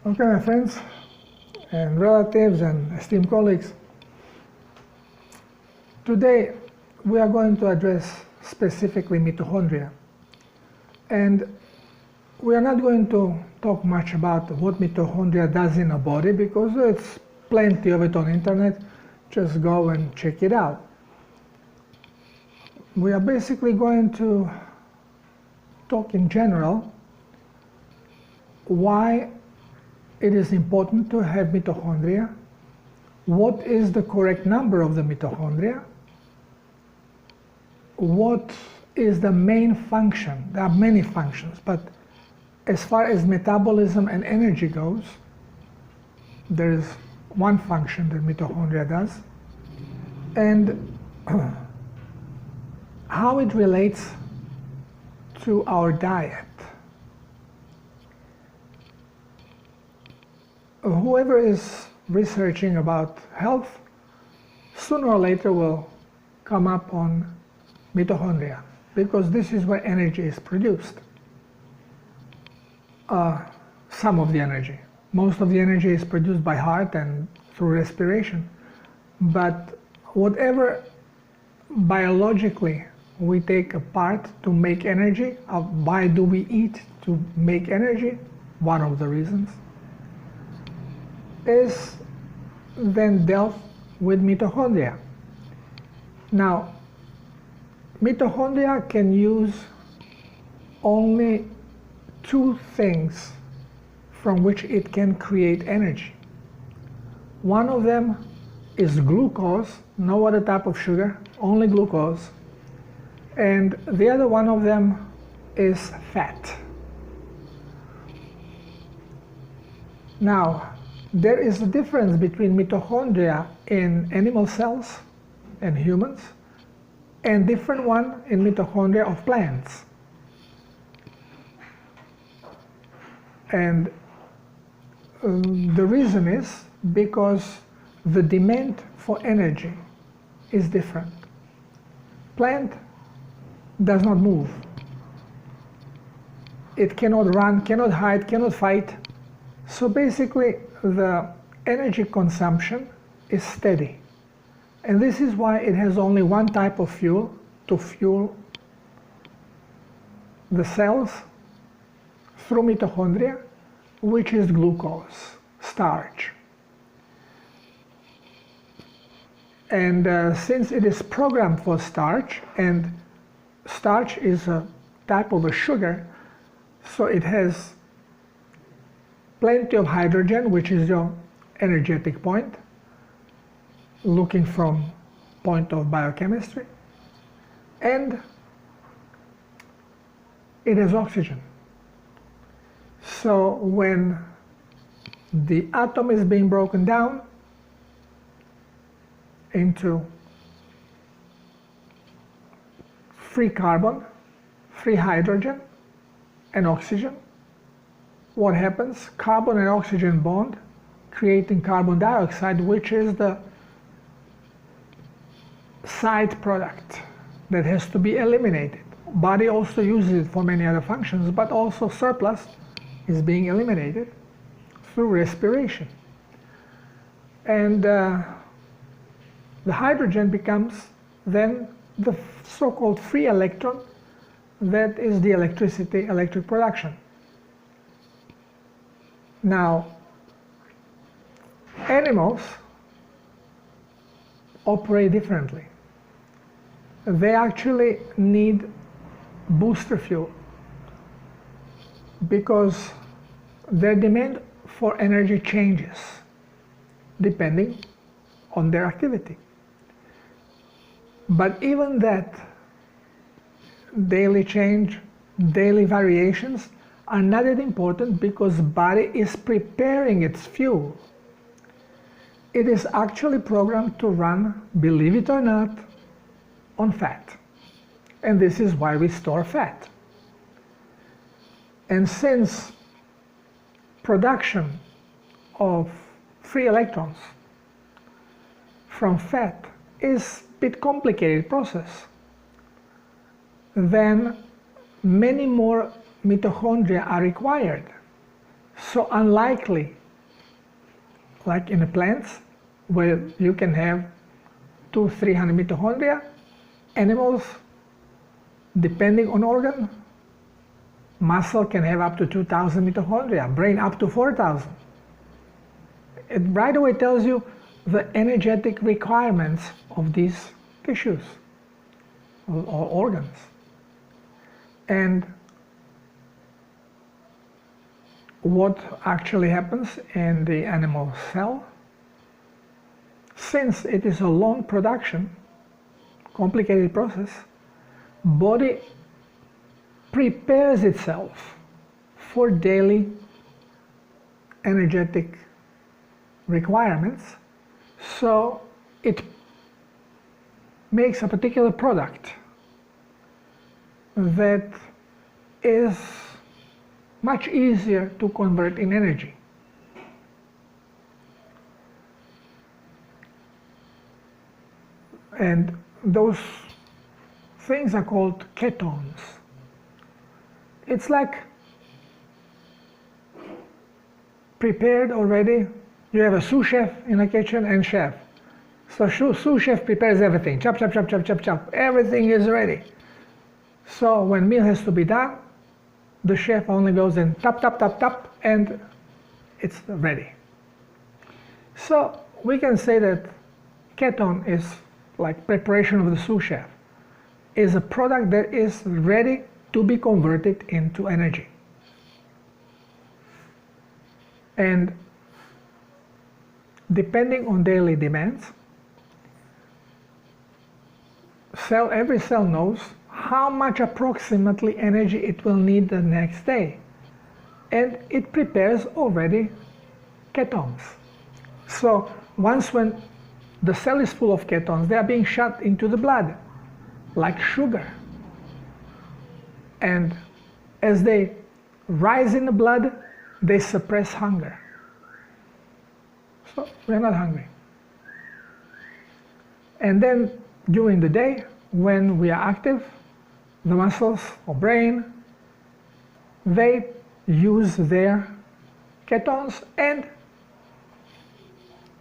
Okay, my friends and relatives and esteemed colleagues, today we are going to address specifically mitochondria. And we are not going to talk much about what mitochondria does in a body because there's plenty of it on the internet. Just go and check it out. We are basically going to talk in general why it is important to have mitochondria, what is the correct number of the mitochondria, what is the main function. There are many functions, but as far as metabolism and energy goes, there is one function that mitochondria does, and how it relates to our diet. Whoever is researching about health, sooner or later will come up on mitochondria, because this is where energy is produced. Some of the energy. Most of the energy is produced by heart and through respiration. But whatever biologically we take apart to make energy, why do we eat to make energy? One of the reasons is then dealt with mitochondria. Now, mitochondria can use only two things from which it can create energy. One of them is glucose, no other type of sugar, only glucose. And the other one of them is fat. Now, there is a difference between mitochondria in animal cells and humans, and different one in mitochondria of plants. And the reason is because the demand for energy is different. Plant does not move. It cannot run, cannot hide, cannot fight. So basically, the energy consumption is steady. And this is why it has only one type of fuel to fuel the cells through mitochondria, which is glucose, starch. And since it is programmed for starch, and starch is a type of a sugar, so it has plenty of hydrogen, which is your energetic point, looking from point of biochemistry, and it has oxygen. So when the atom is being broken down into free carbon, free hydrogen, and oxygen, what happens? Carbon and oxygen bond, creating carbon dioxide, which is the side product that has to be eliminated. Body also uses it for many other functions, but also surplus is being eliminated through respiration. And the hydrogen becomes then the so-called free electron that is the electric production. Now, animals operate differently. They actually need booster fuel because their demand for energy changes depending on their activity. But even that daily change, daily variations are not that important because body is preparing its fuel. It is actually programmed to run, believe it or not, on fat. And this is why we store fat. And since production of free electrons from fat is a bit complicated process, then many more mitochondria are required. So unlikely, like in the plants, where you can have 200-300 mitochondria, animals, depending on organ, muscle can have up to 2,000 mitochondria, brain up to 4,000. It right away tells you the energetic requirements of these tissues or organs. And what actually happens in the animal cell, since it is a long production, complicated process, body prepares itself for daily energetic requirements, so it makes a particular product that is much easier to convert in energy. And those things are called ketones. It's like prepared already. You have a sous chef in the kitchen and chef. So sous chef prepares everything. Chop, chop, chop, chop, chop, chop. Everything is ready. So when meal has to be done, the chef only goes in tap, tap, tap, tap, and it's ready. So we can say that ketone is like preparation of the sous chef, is a product that is ready to be converted into energy. And depending on daily demands, every cell knows how much approximately energy it will need the next day. And it prepares already ketones. So once when the cell is full of ketones, they are being shot into the blood like sugar. And as they rise in the blood, they suppress hunger. So we're not hungry. And then during the day, when we are active, the muscles or brain, they use their ketones and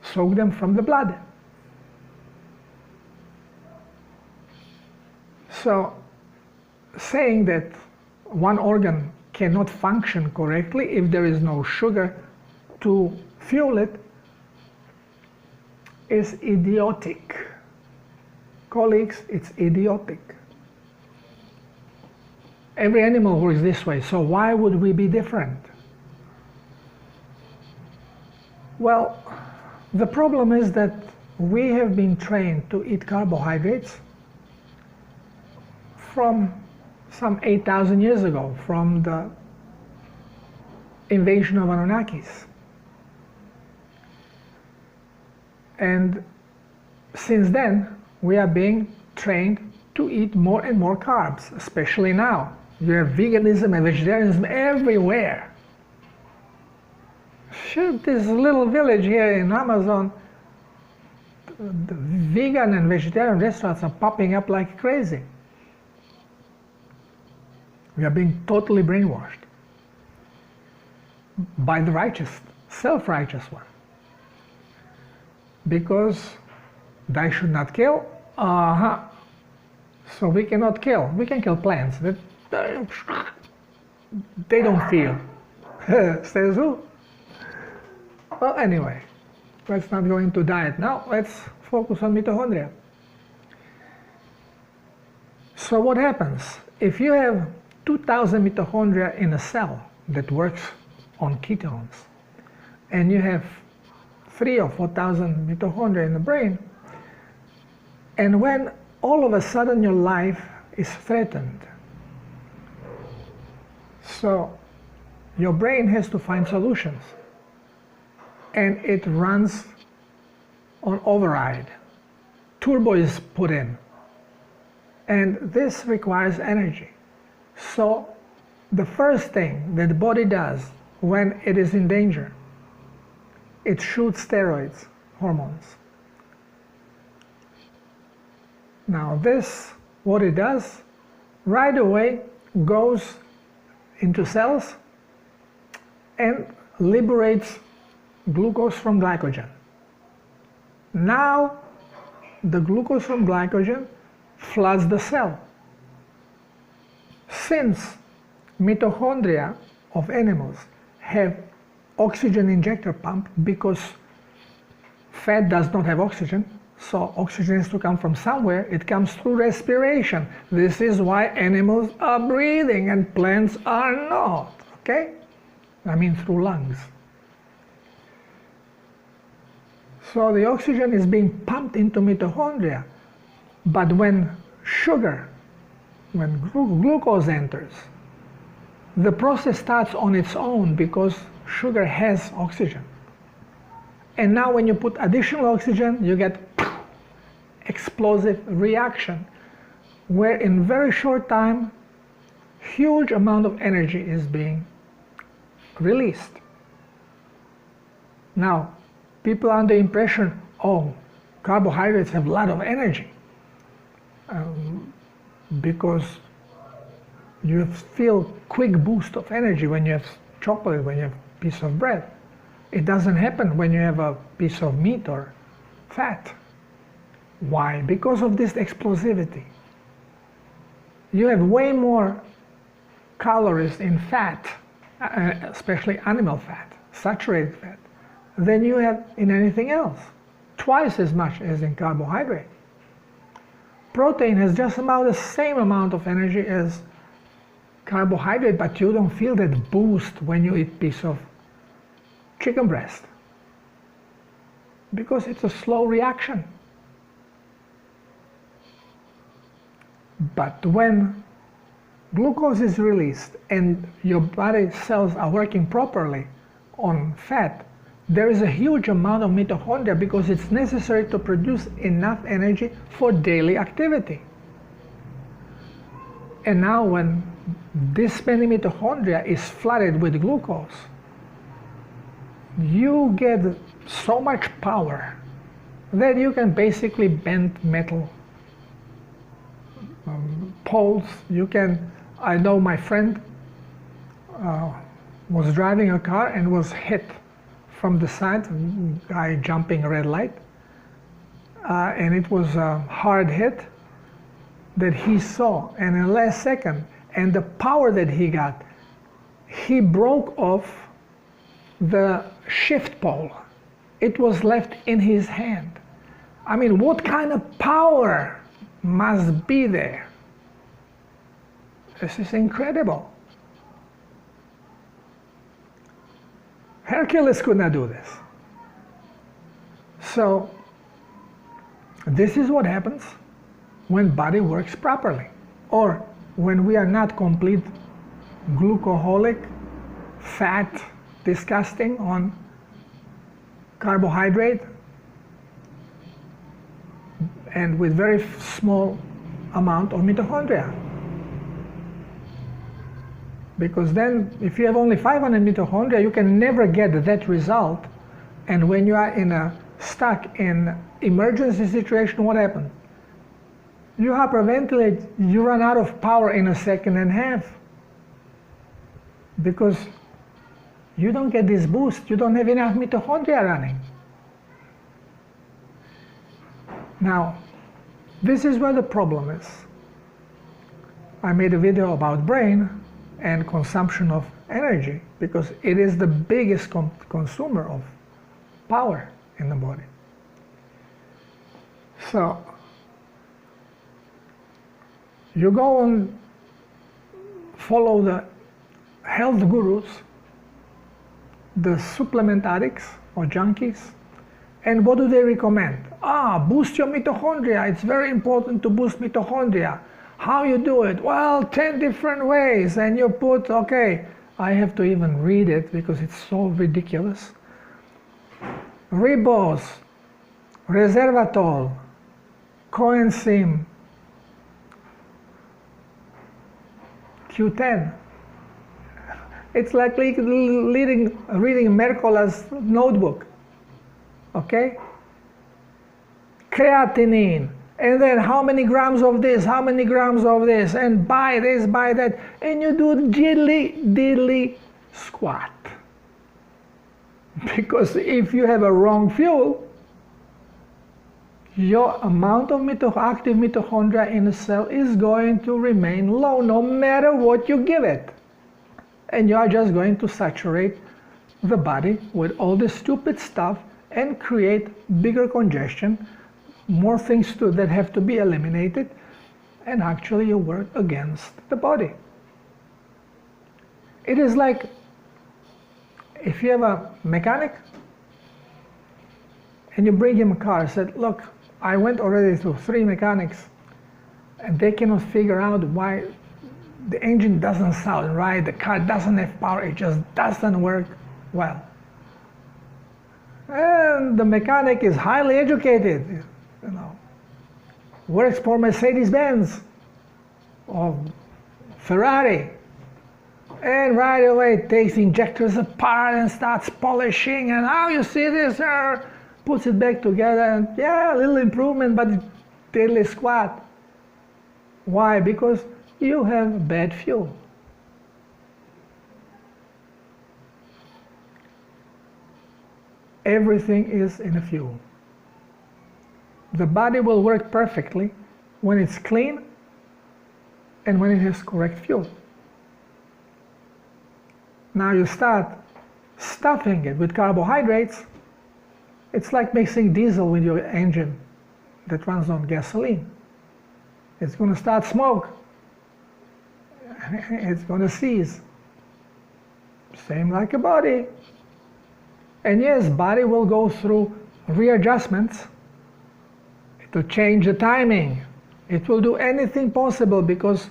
soak them from the blood. So saying that one organ cannot function correctly if there is no sugar to fuel it is idiotic. Colleagues, it's idiotic. Every animal works this way, so why would we be different? Well, the problem is that we have been trained to eat carbohydrates from some 8,000 years ago, from the invasion of Anunnakis. And since then, we are being trained to eat more and more carbs, especially now. You have veganism and vegetarianism everywhere. Shoot, this little village here in Amazon, the vegan and vegetarian restaurants are popping up like crazy. We are being totally brainwashed by the righteous, self-righteous one. Because thou should not kill, so we cannot kill. We can kill plants. They don't feel. Says who? Well, anyway, let's not go into diet now. Let's focus on mitochondria. So what happens? If you have 2,000 mitochondria in a cell that works on ketones, and you have 3,000 or 4,000 mitochondria in the brain, and when all of a sudden your life is threatened, so your brain has to find solutions, and it runs on override. Turbo is put in, and this requires energy. So the first thing that the body does when it is in danger, it shoots steroids, hormones. Now this, what it does, right away goes into cells and liberates glucose from glycogen. Now the glucose from glycogen floods the cell. Since mitochondria of animals have oxygen injector pump, because fat does not have oxygen, so oxygen has to come from somewhere. It comes through respiration. This is why animals are breathing and plants are not, okay? I mean through lungs. So the oxygen is being pumped into mitochondria, but when glucose enters, the process starts on its own because sugar has oxygen. And now when you put additional oxygen, you get explosive reaction, where in very short time, huge amount of energy is being released. Now, people are under the impression, oh, carbohydrates have a lot of energy, because you feel quick boost of energy when you have chocolate, when you have a piece of bread. It doesn't happen when you have a piece of meat or fat. Why? Because of this explosivity. You have way more calories in fat, especially animal fat, saturated fat, than you have in anything else. Twice as much as in carbohydrate. Protein has just about the same amount of energy as carbohydrate, but you don't feel that boost when you eat a piece of chicken breast, because it's a slow reaction. But when glucose is released and your body cells are working properly on fat, there is a huge amount of mitochondria because it's necessary to produce enough energy for daily activity. And now when this many mitochondria is flooded with glucose, you get so much power that you can basically bend metal poles. You can, I know my friend was driving a car and was hit from the side, guy jumping a red light, and it was a hard hit that he saw, and in the last second, and the power that he got, he broke off the shift pole. It was left in his hand. I mean, what kind of power must be there? This is incredible. Hercules could not do this. So this is what happens when body works properly, or when we are not complete glucoholic, fat, disgusting on carbohydrate, and with very small amount of mitochondria. Because then, if you have only 500 mitochondria, you can never get that result. And when you are stuck in emergency situation, what happens? You hyperventilate, you run out of power in a second and a half. Because you don't get this boost, you don't have enough mitochondria running. Now, this is where the problem is. I made a video about brain and consumption of energy, because it is the biggest consumer of power in the body. So, you go and follow the health gurus, the supplement addicts or junkies, and what do they recommend? Boost your mitochondria. It's very important to boost mitochondria. How you do it? Well, 10 different ways, and you put, okay, I have to even read it because it's so ridiculous. Ribose, resveratrol, coenzyme Q10. It's like reading Mercola's notebook, okay? Creatinine, and then how many grams of this, how many grams of this, and buy this, buy that, and you do diddly squat. Because if you have a wrong fuel, your amount of active mitochondria in a cell is going to remain low no matter what you give it. And you are just going to saturate the body with all this stupid stuff and create bigger congestion, more things that have to be eliminated, and actually you work against the body. It is like if you have a mechanic and you bring him a car and said, look, I went already to 3 mechanics and they cannot figure out why the engine doesn't sound right, the car doesn't have power, it just doesn't work well. And the mechanic is highly educated, works for Mercedes-Benz or Ferrari, and right away takes injectors apart and starts polishing, and how you see this, puts it back together, and yeah, a little improvement, but diddly squat. Why? Because you have bad fuel. Everything is in a fuel. The body will work perfectly when it's clean and when it has correct fuel. Now you start stuffing it with carbohydrates, it's like mixing diesel with your engine that runs on gasoline. It's going to start smoke. It's going to seize. Same like a body. And yes, body will go through readjustments. It will change the timing. It will do anything possible because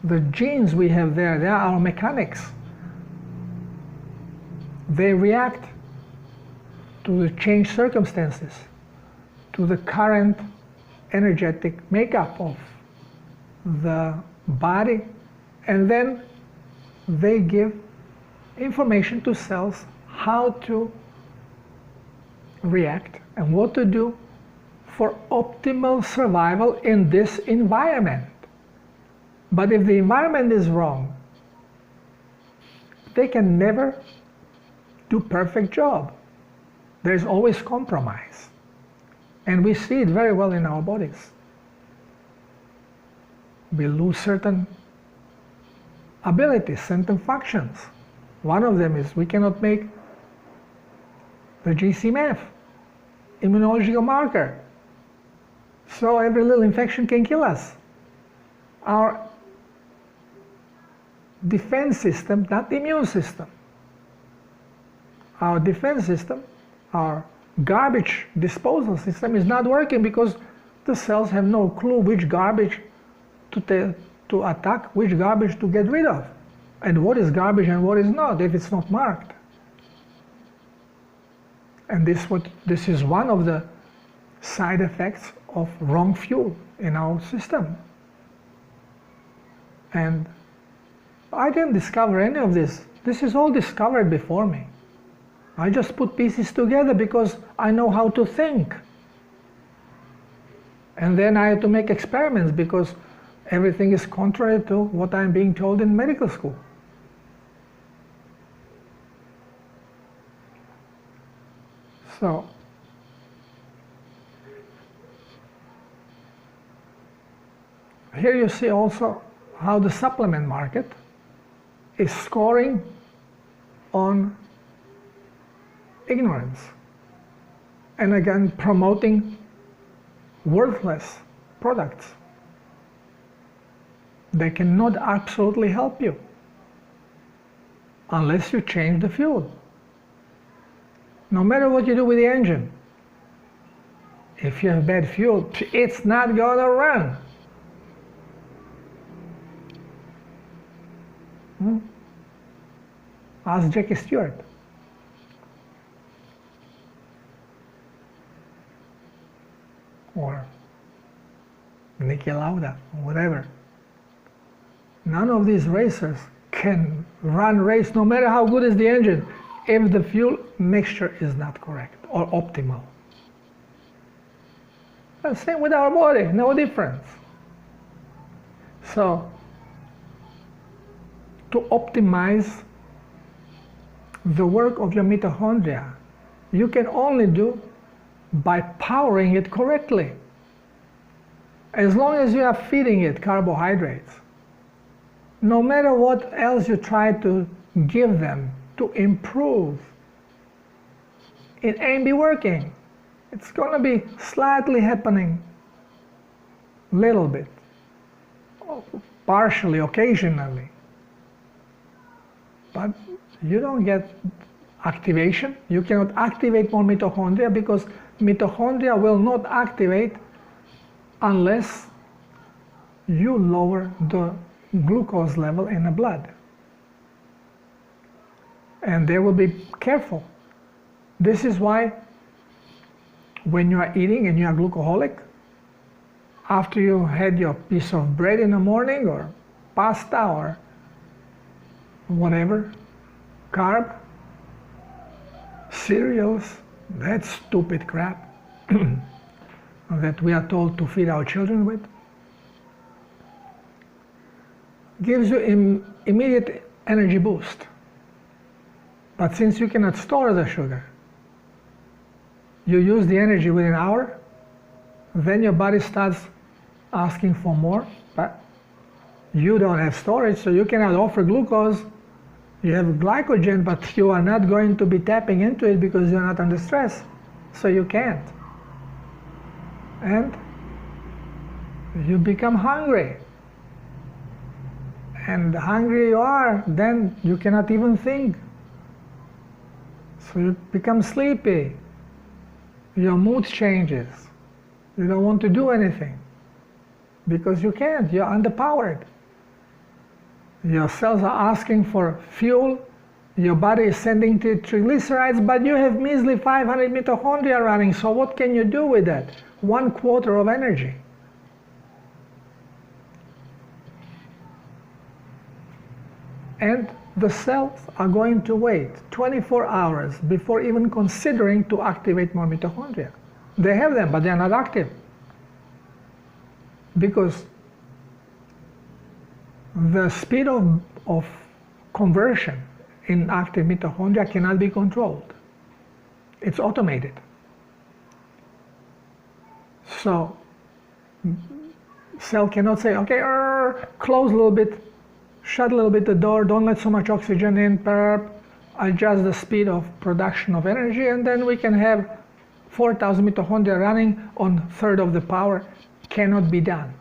the genes we have there, they are our mechanics. They react to the changed circumstances, to the current energetic makeup of the body, and then they give information to cells how to react and what to do for optimal survival in this environment. But if the environment is wrong, they can never do perfect job. There's always compromise. And we see it very well in our bodies. We lose certain abilities, certain functions. One of them is we cannot make the GCMF, immunological marker. So every little infection can kill us. Our defense system, not the immune system, our defense system, our garbage disposal system is not working because the cells have no clue which garbage to attack, which garbage to get rid of, and what is garbage and what is not if it's not marked. And this is one of the side effects of wrong fuel in our system. And I didn't discover any of this. This is all discovered before me. I just put pieces together because I know how to think. And then I had to make experiments because everything is contrary to what I'm being told in medical school. So, here you see also how the supplement market is scoring on ignorance, and again promoting worthless products. They cannot absolutely help you unless you change the fuel. No matter what you do with the engine, if you have bad fuel, it's not gonna run. Ask Jackie Stewart. Or Niki Lauda, or whatever. None of these racers can run race no matter how good is the engine if the fuel mixture is not correct or optimal. And same with our body, no difference. So, to optimize the work of your mitochondria, you can only do by powering it correctly. As long as you are feeding it carbohydrates, no matter what else you try to give them to improve, it ain't be working. It's going to be slightly happening, little bit, partially, occasionally. But you don't get activation. You cannot activate more mitochondria because mitochondria will not activate unless you lower the glucose level in the blood. And they will be careful. This is why when you are eating and you are glucoholic, after you had your piece of bread in the morning or pasta or whatever, carb, cereals, that stupid crap that we are told to feed our children with, gives you immediate energy boost. But since you cannot store the sugar, you use the energy within an hour, then your body starts asking for more, but you don't have storage, so you cannot offer glucose. You have glycogen, but you are not going to be tapping into it because you're not under stress, so you can't. And you become hungry. And the hungrier you are, then you cannot even think. So you become sleepy. Your mood changes. You don't want to do anything because you can't. You're underpowered. Your cells are asking for fuel. Your body is sending to triglycerides, but you have measly 500 mitochondria running. So what can you do with that? 1/4 of energy. And the cells are going to wait 24 hours before even considering to activate more mitochondria. They have them, but they are not active. Because the speed of conversion in active mitochondria cannot be controlled. It's automated. So, cell cannot say, okay, close a little bit, shut a little bit the door, don't let so much oxygen in, adjust the speed of production of energy, and then we can have 4,000 mitochondria running on 1/3 of the power. Cannot be done.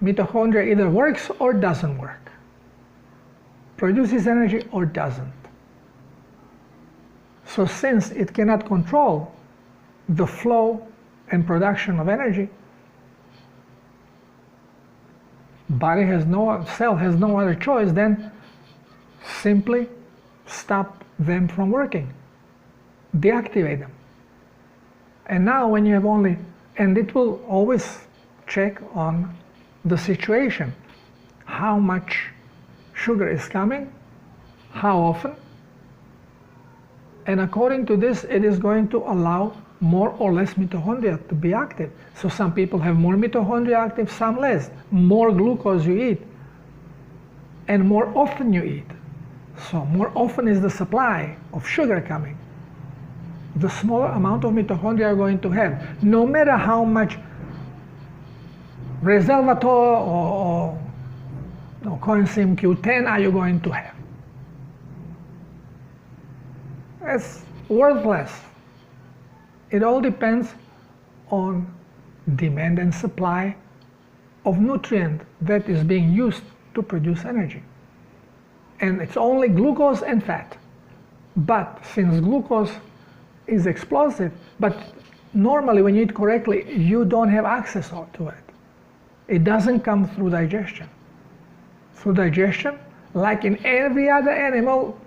Mitochondria either works or doesn't work. Produces energy or doesn't. So since it cannot control the flow and production of energy, cell has no other choice than simply stop them from working, deactivate them. And now when you have only, and it will always check on the situation, how much sugar is coming, how often, and according to this it is going to allow more or less mitochondria to be active. So some people have more mitochondria active, some less. More glucose you eat, and more often you eat. So more often is the supply of sugar coming, the smaller amount of mitochondria you are going to have, no matter how much Reservator or coenzyme Q10 are you going to have. It's worthless. It all depends on demand and supply of nutrient that is being used to produce energy. And it's only glucose and fat. But since glucose is explosive, but normally when you eat correctly, you don't have access to it. It doesn't come through digestion. Through digestion, like in every other animal,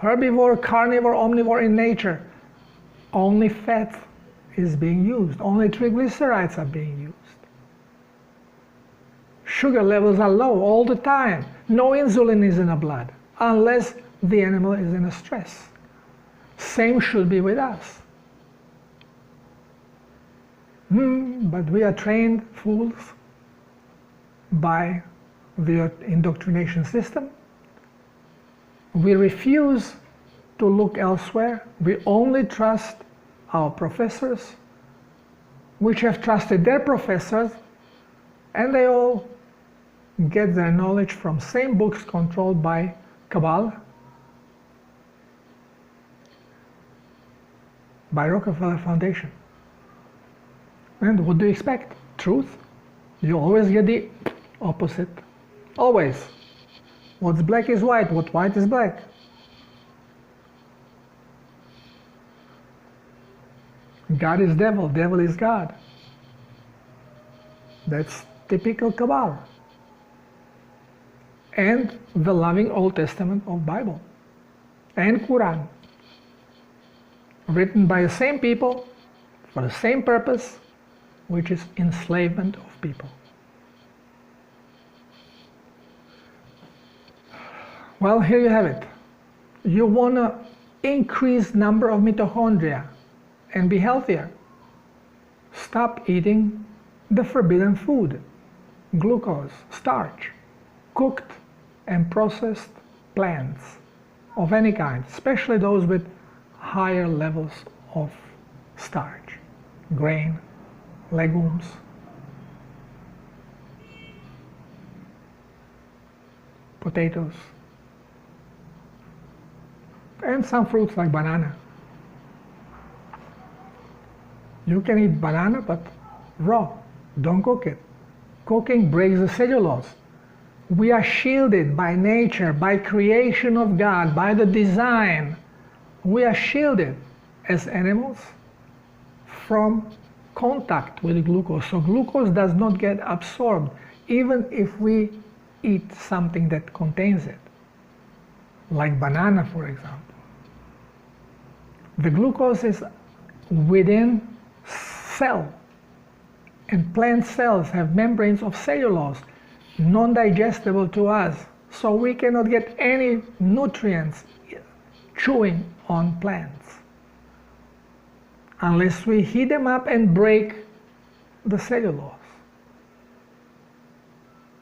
herbivore, carnivore, omnivore in nature, only fat is being used. Only triglycerides are being used. Sugar levels are low all the time. No insulin is in the blood unless the animal is in a stress. Same should be with us. But we are trained fools by the indoctrination system. We refuse to look elsewhere. We only trust our professors, which have trusted their professors, and they all get their knowledge from same books controlled by Cabal, by Rockefeller Foundation. And what do you expect? Truth? You always get the opposite. Always. What's black is white, what white is black. God is devil, devil is God. That's typical Kabbalah. And the loving Old Testament of Bible. And Quran. Written by the same people, for the same purpose, which is enslavement of people. Well, here you have it. You want to increase number of mitochondria and be healthier. Stop eating the forbidden food, glucose, starch, cooked and processed plants of any kind, especially those with higher levels of starch, grain, legumes. Potatoes, and some fruits like banana. You can eat banana, but raw. Don't cook it. Cooking breaks the cellulose. We are shielded by nature, by creation of God, by the design. We are shielded as animals from contact with glucose. So glucose does not get absorbed, even if we eat something that contains it, like banana, for example. The glucose is within cell, and plant cells have membranes of cellulose, non-digestible to us, so we cannot get any nutrients chewing on plants unless we heat them up and break the cellulose.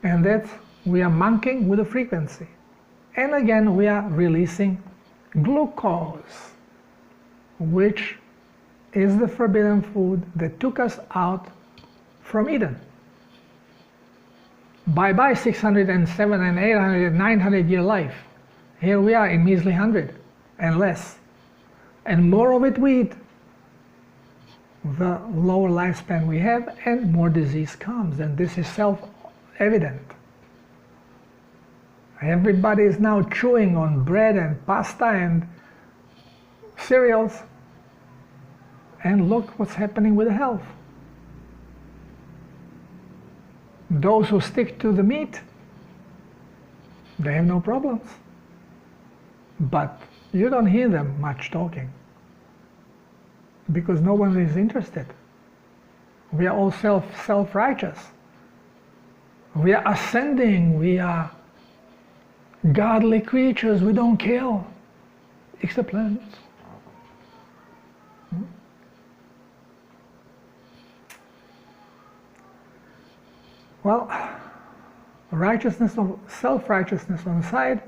And that's, we are monkeying with the frequency. And again, we are releasing glucose, which is the forbidden food that took us out from Eden. Bye-bye 607 and 800 and 900 year life. Here we are in measly 100 and less. And more of it we eat, the lower lifespan we have, and more disease comes. And this is self-evident. Everybody is now chewing on bread and pasta and cereals. And look what's happening with the health. Those who stick to the meat, they have no problems. But you don't hear them much talking, because no one is interested. We are all self-righteous. We are ascending. We are godly creatures. We don't kill, except plants. Well, righteousness, self-righteousness on the side,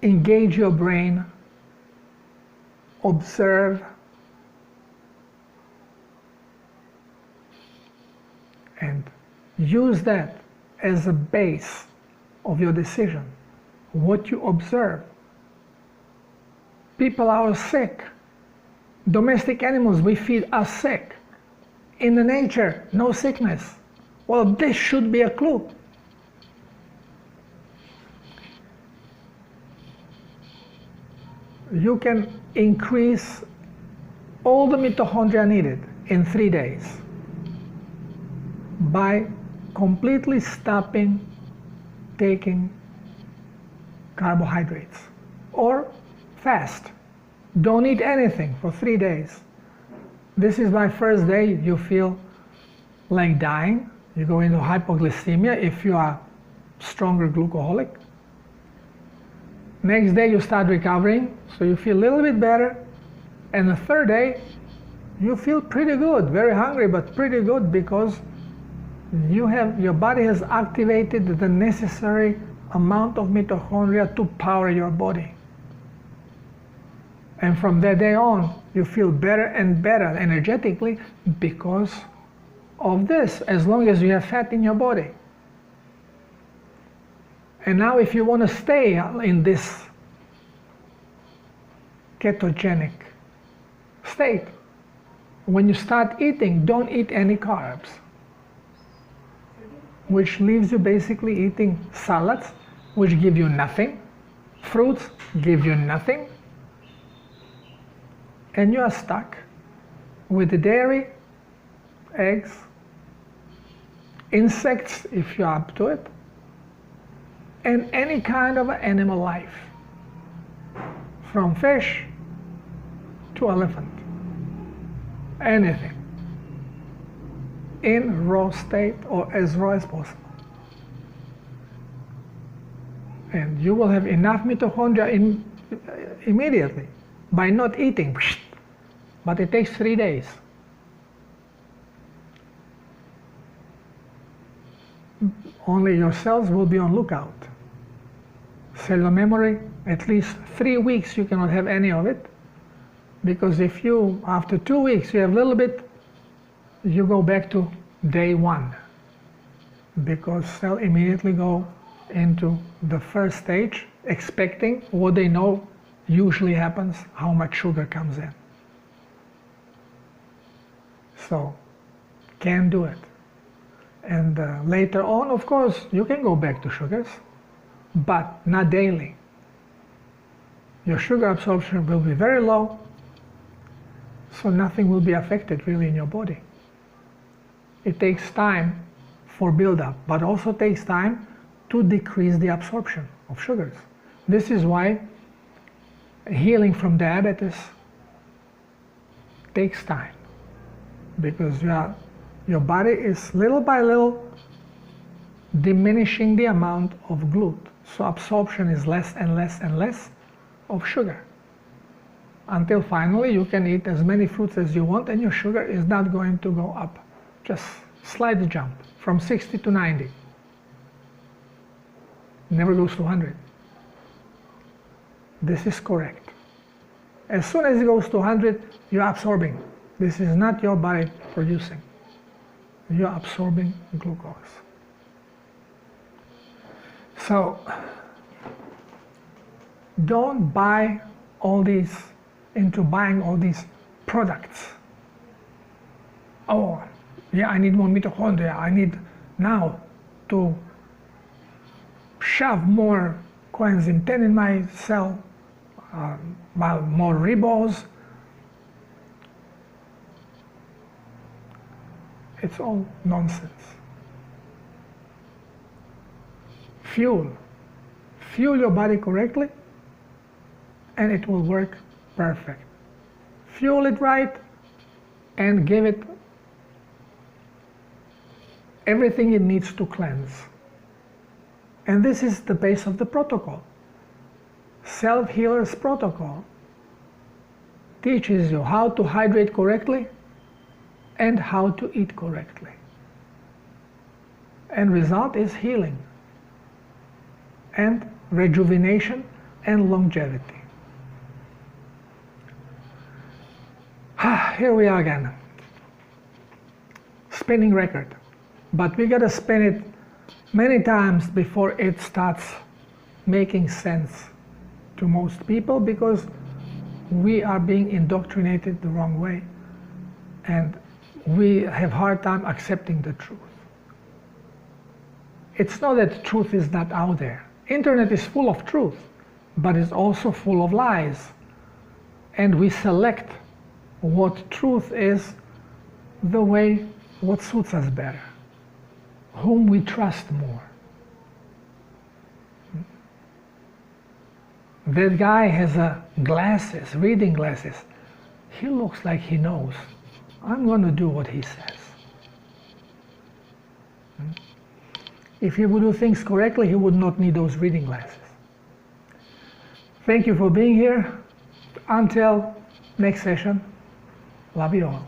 engage your brain, observe, and use that as a base of your decision. What you observe. People are sick. Domestic animals we feed are sick. In the nature, no sickness. Well, this should be a clue. You can increase all the mitochondria needed in 3 days by completely stopping taking carbohydrates, or fast. Don't eat anything for 3 days. This is why first day you feel like dying. You go into hypoglycemia if you are stronger glucoholic. Next day you start recovering, so you feel a little bit better. And the third day you feel pretty good, very hungry, but pretty good, because your body has activated the necessary amount of mitochondria to power your body. And from that day on, you feel better and better energetically because of this, as long as you have fat in your body. And now if you want to stay in this ketogenic state, when you start eating, don't eat any carbs, which leaves you basically eating salads, which give you nothing, fruits give you nothing, and you are stuck with the dairy, eggs, insects if you're up to it, and any kind of animal life, from fish to elephant, anything, in raw state or as raw as possible. And you will have enough mitochondria immediately by not eating, but it takes 3 days. Only your cells will be on lookout. Cellular memory, at least 3 weeks you cannot have any of it, because if you, after 2 weeks, you have a little bit, you go back to day 1, because cells immediately go into the first stage, expecting what they know usually happens, how much sugar comes in. So, can't do it. And later on, of course, you can go back to sugars, but not daily. Your sugar absorption will be very low, so nothing will be affected really in your body. It takes time for build-up, but also takes time to decrease the absorption of sugars. This is why healing from diabetes takes time, because your body is little by little diminishing the amount of glute, so absorption is less and less and less of sugar, until finally you can eat as many fruits as you want and your sugar is not going to go up, just slight jump from 60 to 90. Never goes to 100. This is correct. As soon as it goes to 100, you're absorbing. This is not your body producing. You're absorbing glucose. So, don't buy all these, into buying all these products. Oh, yeah, I need more mitochondria. I need now to shove more coenzyme 10 in my cell, more ribose. It's all nonsense. Fuel your body correctly and it will work perfect. Fuel it right and give it everything it needs to cleanse. And this is the base of the protocol. Self-Healer's Protocol teaches you how to hydrate correctly and how to eat correctly. And result is healing and rejuvenation and longevity. Here we are again. Spinning record. But we gotta spin it many times before it starts making sense to most people, because we are being indoctrinated the wrong way and we have hard time accepting the truth. It's not that truth is not out there. Internet is full of truth, but it's also full of lies. And we select what truth is the way what suits us better, whom we trust more. That guy has glasses, reading glasses. He looks like he knows. I'm going to do what he says. If he would do things correctly, he would not need those reading glasses. Thank you for being here. Until next session, love you all.